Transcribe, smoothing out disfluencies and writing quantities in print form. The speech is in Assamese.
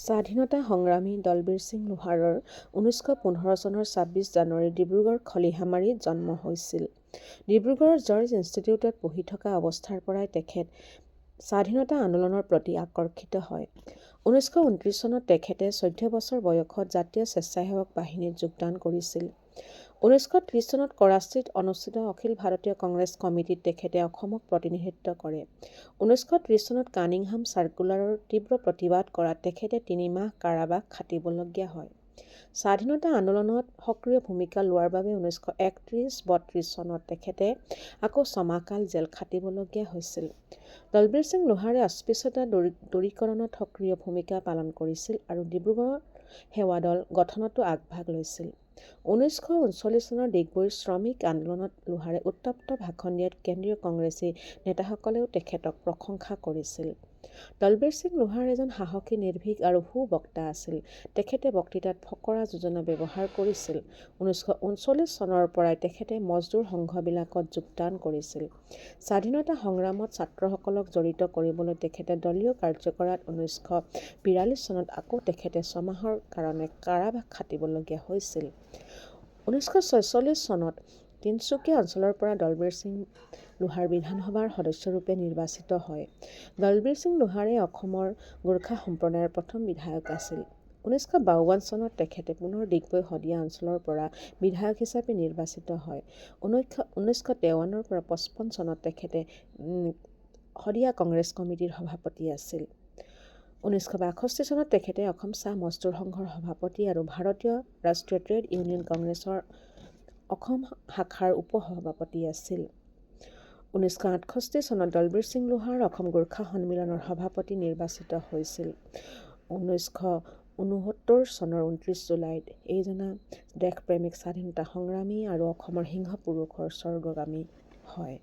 স্বাধীনতা সংগ্ৰামী দলবীৰ সিং লোহাৰৰ 1915 চনৰ 26 জানুৱাৰীত ডিব্ৰুগড় খলিহামাৰীত জন্ম হৈছিল। ডিব্ৰুগড়ৰ জৰ্জ ইনষ্টিটিউটত পঢ়ি থকা অৱস্থাৰ পৰাই তেখেত স্বাধীনতা আন্দোলনৰ প্ৰতি আকৰ্ষিত হয়। 1929 চনত তেখেতে 14 বছৰ বয়সত জাতীয় স্বেচ্ছাসেৱক বাহিনীত যোগদান কৰিছিল। 1930 চনত কৰাচীত অনুষ্ঠিত অখিল ভাৰতীয় কংগ্ৰেছ কমিটিত তেখেতে অসমক প্ৰতিনিধিত্ব কৰে। 1930 চনত কানিংহাম চাৰ্কুলাৰৰ তীব্ৰ প্ৰতিবাদ কৰাত তেখেতে 3 মাহ কাৰাবাস খাটিবলগীয়া হয়। স্বাধীনতা আন্দোলনত সক্ৰিয় ভূমিকা লোৱাৰ বাবে 1931-32 চনত তেখেতে আকৌ 6 মাহ কাল জেল খাটিবলগীয়া হৈছিল। দলবীৰ সিং লোহাৰে অস্পৃশ্যতা দূৰীকৰণত সক্ৰিয় ভূমিকা পালন কৰিছিল আৰু ডিব্ৰুগড় সেৱা দল গঠনতো আগভাগ লৈছিল। 1939 চনৰ ডিগবৈৰ শ্ৰমিক আন্দোলনত লোহাৰে উত্তপ্ত ভাষণ দিয়াত কেন্দ্ৰীয় কংগ্ৰেছী নেতাসকলেও তেখেতক প্ৰশংসা কৰিছিল। দলবীৰ সিং লোহাৰ এজন সাহসী, নিৰ্ভীক আৰু সুবক্তা আছিল। তেখেতে বক্তৃতাত ফকৰা যোজনা ব্যৱহাৰ কৰিছিল। 1939 চনৰ পৰাই তেখেতে মজদুৰ সংঘবিলাকত যোগদান কৰিছিল। স্বাধীনতা সংগ্ৰামত ছাত্ৰসকলক জড়িত কৰিবলৈ তেখেতে দলীয় কাৰ্যকলাপত 1942 চনত আকৌ তেখেতে 6 মাহৰ কাৰণে কাৰাবাস খাটিবলগীয়া হৈছিল। 1946 চনত তিনিচুকীয়া অঞ্চলৰ পৰা দলবীৰ সিং লোহাৰ বিধানসভাৰ সদস্যৰূপে নিৰ্বাচিত হয়। দলবীৰ সিং লোহাৰে অসমৰ গোৰ্খা সম্প্ৰদায়ৰ প্ৰথম বিধায়ক আছিল। 1952 চনত তেখেতে পুনৰ ডিগবৈ শদিয়া অঞ্চলৰ পৰা বিধায়ক হিচাপে নিৰ্বাচিত হয়। 1953 পৰা 55 চনত তেখেতে শদিয়া কংগ্ৰেছ কমিটিৰ সভাপতি আছিল। 1962 চনত তেখেতে অসম চাহ মজদুৰ সংঘৰ সভাপতি আৰু ভাৰতীয় ৰাষ্ট্ৰীয় ট্ৰেড ইউনিয়ন কংগ্ৰেছৰ অসম শাখাৰ উপ-সভাপতি আছিল। 1968 চনত দলবীৰ সিং লোহাৰ অসম গোৰ্খা সন্মিলনৰ সভাপতি নিৰ্বাচিত হৈছিল। 1969 চনৰ 29 জুলাইত এইজনা দেশপ্ৰেমিক স্বাধীনতা সংগ্ৰামী আৰু অসমৰ সিংহ পুৰুষৰ স্বৰ্গগামী হয়।